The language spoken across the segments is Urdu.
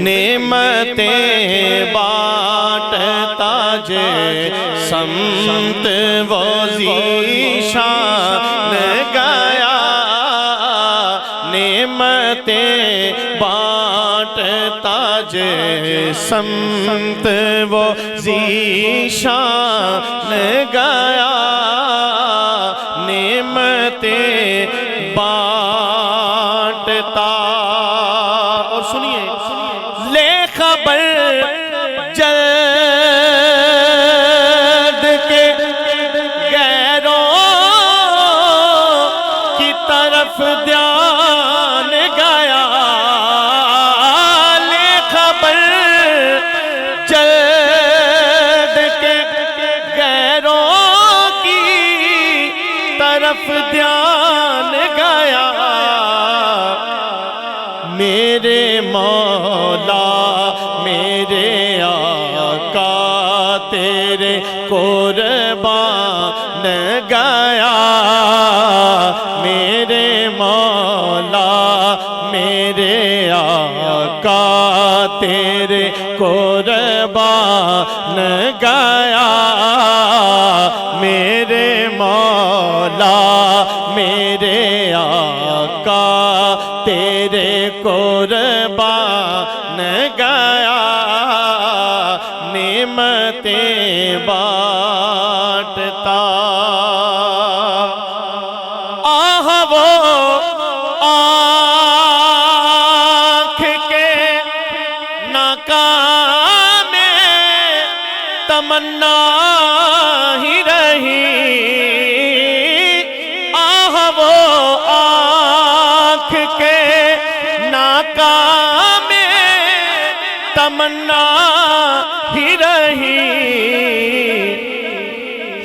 نعمتیں بانٹتا سمت وہ ذیشان گیا، نعمتیں بانٹتا سمت وہ ذیشان گیا، نعمتیں بانٹتا۔ اور سنیے، لے خبر جلد کے غیروں کی طرف دھیان گیا، لے خبر جلد کے غیروں کی طرف دھیان گیا، میرے مولا میرے آقا تیرے قربان گیا، میرے مولا میرے آقا تیرے قربان گیا، میرے مولا میرے آقا تیرے قربان گیا، نعمتیں بانٹتا۔ آہ وہ آنکھ کے ناکام تمنا ہی رہی، آہ وہ آنکھ کے ناکام تمنا ہی رہی،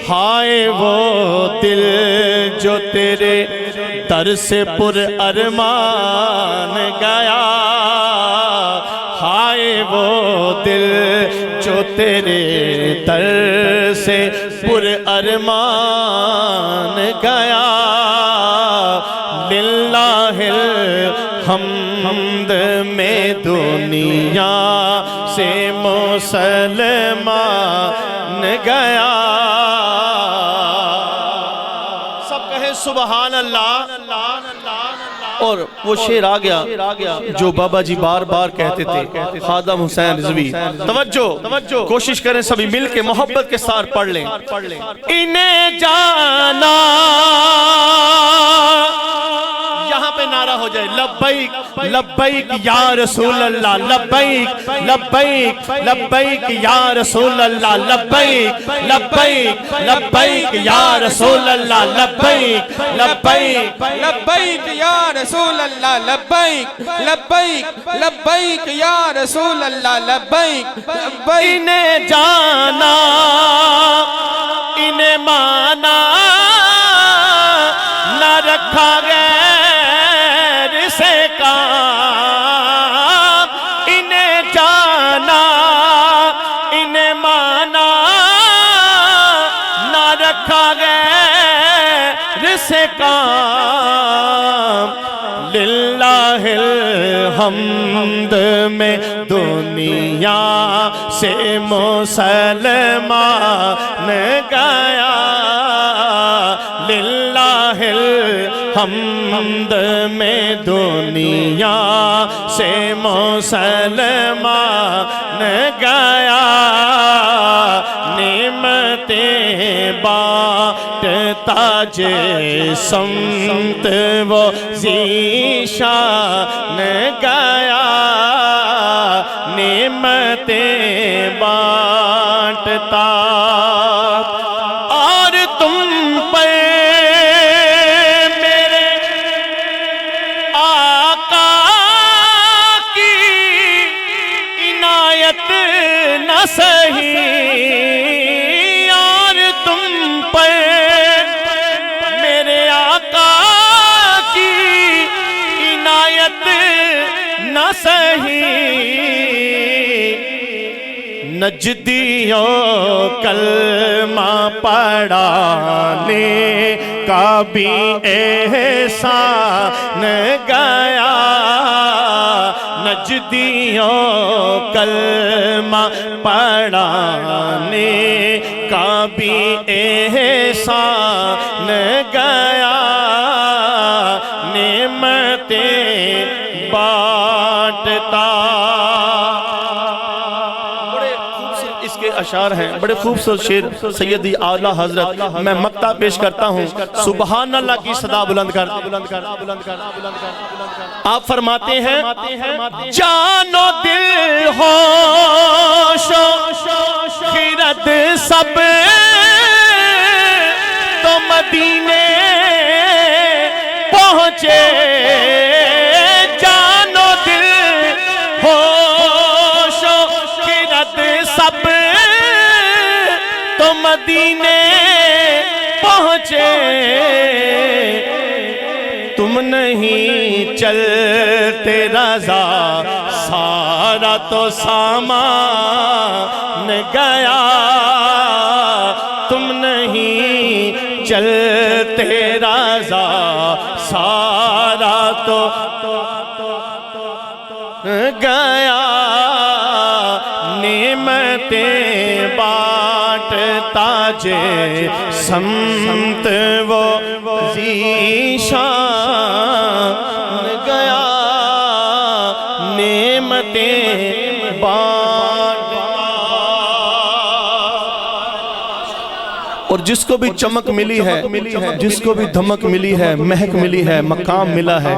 ہائے وہ دل جو تیرے در سے پر ارمان گیا، ہائے وہ دل جو تیرے در سے پر ارمان گیا، للہ الحمد میں دنیا سے مسلمان گیا۔ سب کہے سبحان اللہ۔ اور وہ شعر آ گیا جو بابا جی بار بار کہتے تھے، خادم حسین رضوی، توجہ کوشش کریں سبھی مل کے محبت کے ساتھ پڑھ لیں۔ انہیں جانا، یہاں پہ نعرہ ہو جائے، لبیک لبیک یا رسول اللہ، لبیک لبیک لبیک یا رسول اللہ، لبیک لبیک لبیک یا رسول اللہ، لبیک لبیک لبیک یا رسول اللہ، لبیک لبیک لبیک یا رسول اللہ، لبیک لبیک۔ انہیں جانا انہیں مانا نہ رکھا غیر سے کام، انہیں جانا انہیں مانا نہ رکھا غیر سے کام، للہ الحمد میں دنیا سے مسلمان گیا، للہ الحمد میں دنیا سے مسلمان گیا، نعمتیں بانٹتا سمت وہ ذیشان گیا، نعمتیں بانٹتا۔ اور تم پر میرے آقا کی عنایت نہ سہی، اور تم پر میرے آقا کی عنایت نہ سہی، نجدیوں کلمہ پڑھانے کا بھی احسان گیا، سجدیوں کلمہ پڑھانے کا بھی احسان گیا، نعمتیں بانٹتا۔ اس کے اشعار ہیں، بڑے خوبصورت شعر سیدی اعلیٰ حضرت، میں مقطع پیش کرتا ہوں، سبحان اللہ کی صدا بلند کر۔ آپ فرماتے ہیں جان و دل ہوش و خرد سب تو مدینے پہنچے، جان و دل ہوش و خرد سب تو مدینے پہنچے، تم نہیں چلتے رضا سارا تو سامان گیا، تم نہیں چلتے رضا سارا تو گیا، نعمتیں بانٹتا جے سمت وہ ذیشان گیا، نعمتیں بانٹتا۔ اور جس کو بھی چمک ملی ہے، جس کو بھی دھمک ملی ہے، مہک ملی ہے، مقام ملا ہے،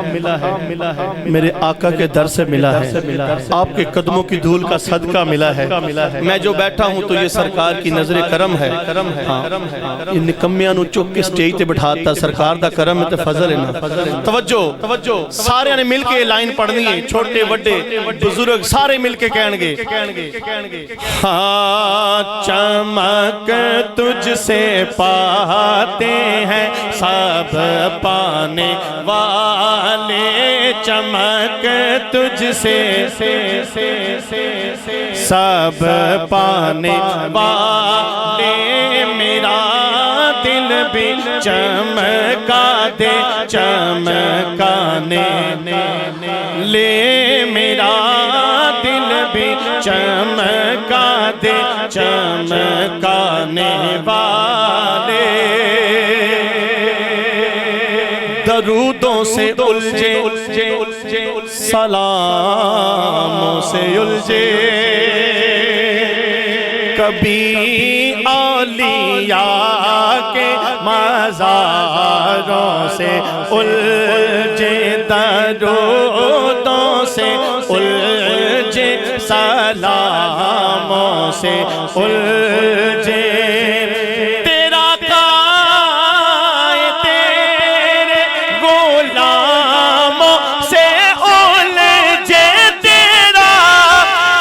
میرے آقا کے در سے ملا ہے، آپ کے قدموں کی دھول کا صدقہ ملا ہے۔ میں جو بیٹھا ہوں تو یہ سرکار کی نظر کرم ہے، یہ نکمیاں نو چک کے سٹیج تے بٹھاتا، سرکار دا کرم ہے تے فضل ہے نا۔ توجہ، سارے نے مل کے لائن پڑھنی ہے، چھوٹے وڈے بزرگ سارے مل کے کہن گے، ہاں چمک تجھ سے پاتے ہیں سب پانے والے، چمک تجھ سے سب پانے والے، میرا دل بھی چمکا دے چمکانے لے، میرا دل بھی چمکا دے چمکانے والے، درودوں سے الجھے سلاموں سے الجھے، کبھی اولیاء کے مزاروں سے الجھے، درودوں سے الجھے سلاموں سے الجھے، تیرا قائد تیرے غلاموں سے الجھے، تیرا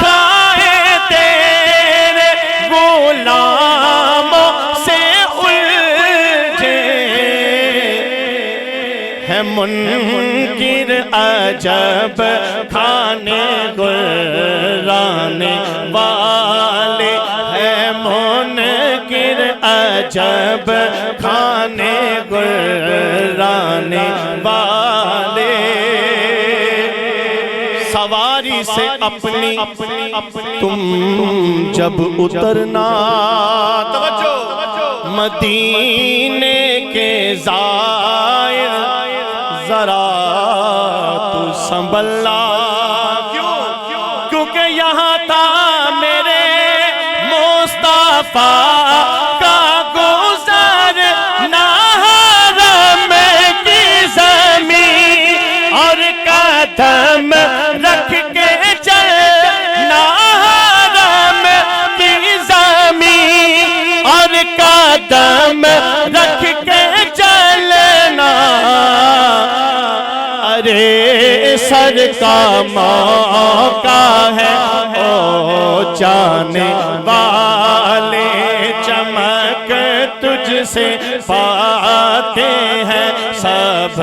قائد تیرے غلاموں سے الجھے، ہے منکر عجب کھانے گرانے والے، ہے منکر عجب کھانے گرانے والے، سواری سے اپنی تم جب اترنا، توجہ، مدینے کے زائر ذرا تو سنبھلنا، کیونکہ یہاں تھا میرے مصطفیٰ کا گزر، نہ حرم کی زمین اور قدم رکھ کے چلنا، حرم کی زمین اور قدم رکھ کے چلنا، ارے سر کا موقع ہے او جانے والے، چمک تجھ سے پاتے ہیں سب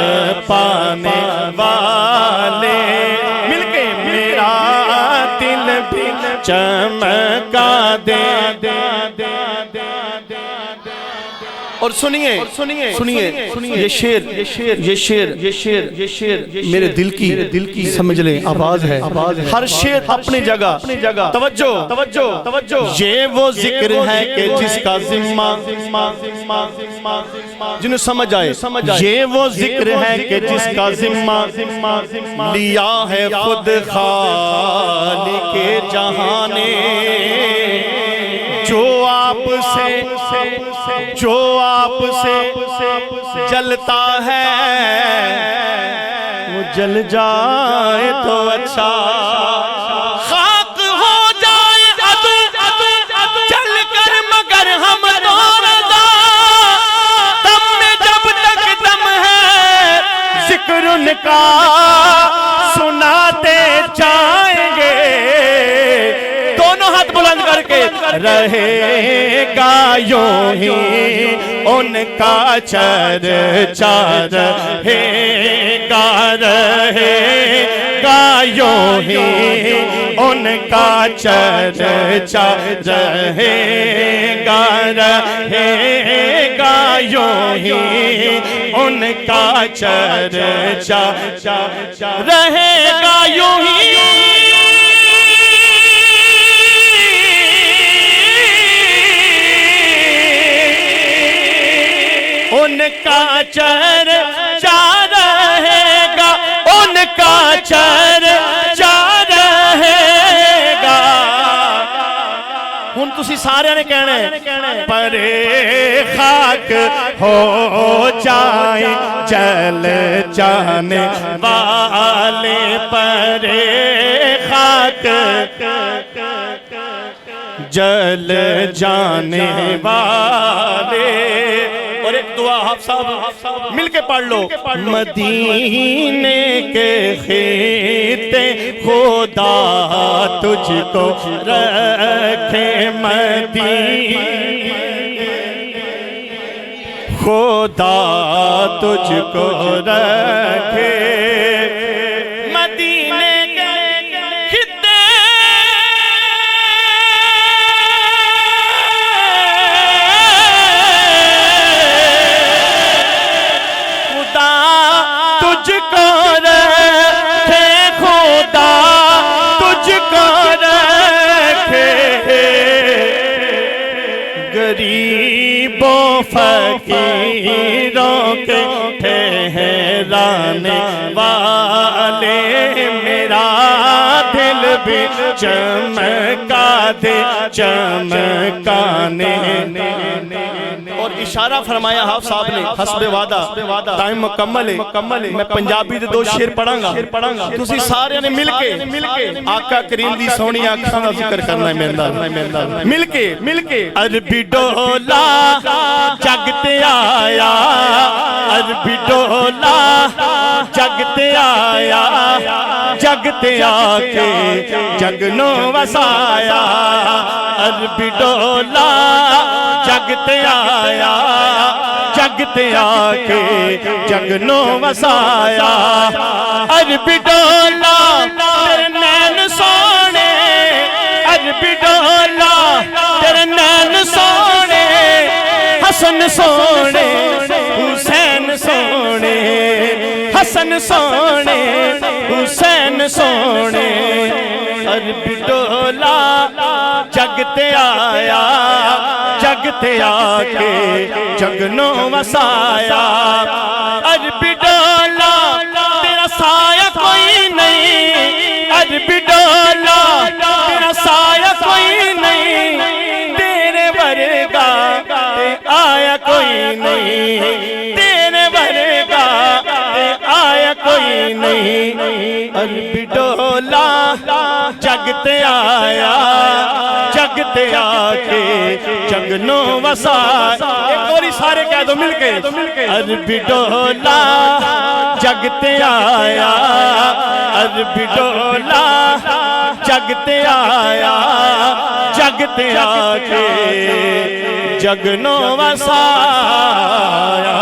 پانے والے، مل کے میرا دل بھی چمکا دے، اور سنیے یہ شیر میرے دل کی سمجھ لیں آواز ہے ہر شیر اپنی جگہ توجہ یہ وہ ذکر ہے کہ جس کا ذمہ جنہیں سمجھ آئے یہ وہ ذکر ہے کہ جس کا ذمہ لیا ہے خود خالق جہاں نے جو آپ سے جلتا ہے وہ جل جائے تو اچھا خاک ہو جائے عدو جل کر مگر ہم تو رضا دم میں جب تک دم ہے ذکر ان کا سناتے جائیں گے دونوں ہاتھ بلند کر کے رہے گا یوں ہی ان کا چرچا رہے گا یوں ہی ان کا چرچا رہے گا یوں ہی ان کا چرچا رہے گا یوں ہی ان کا چرچا رہے گا ان کا چرچا رہے گا ہن تسی سارے نے کہنا ہے پرے خاک ہو جائیں جل جانے والے پرے خاک جل جانے والے اور ایک دعا حافظ صاحب مل کے پڑھ لو مدینے کے خطے خدا تجھ کو رکھے مدینے خدا تجھ کو رکھے مدینے کے خطے تجھ کو رکھے خدا تجھ کو رکھے غریبوں فقیروں کے ٹھہرانے والے میرا دل بھی چمکا دے چمکانے اور اشارہ فرمایا حافظ صاحب نے حسب وعدہ ٹائم مکمل ہے میں پنجابی دے دو شعر پڑھاں گا تسی سارے نے مل کے آقا کریم دی سونی آنکھاں دا ذکر کرنا ہے میرے مل کے عربی ڈولا جگتے آیا عربی ڈولا جگتے آیا جگتے آ کے جگنوں وسایا عربی ڈولا جگتے آیا جگتے آ کے جگنوں وسایا عربی ڈولا تیرے نین سونے عربی ڈولا تیرے نین سونے حسن سونے حسین سونے حسن سونے حسین سونے عربی ڈولا جگتے آیا جگتے آ کے جگنوں وسایا عربی ڈولا تیرا سایہ کوئی نہیں عربی ڈولا تیرا سایہ کوئی نہیں تیرے ورگا آیا کوئی نہیں تیرے ورگا آیا کوئی نہیں عربی ڈولا جگتے آیا جگتے آ کے جگنوں وسایا ایک اور سارے کہہ دو مل کے عربی ڈولا جگتے آیا عربی ڈولا جگتے آیا جگتے آ کے جگنوں وسایا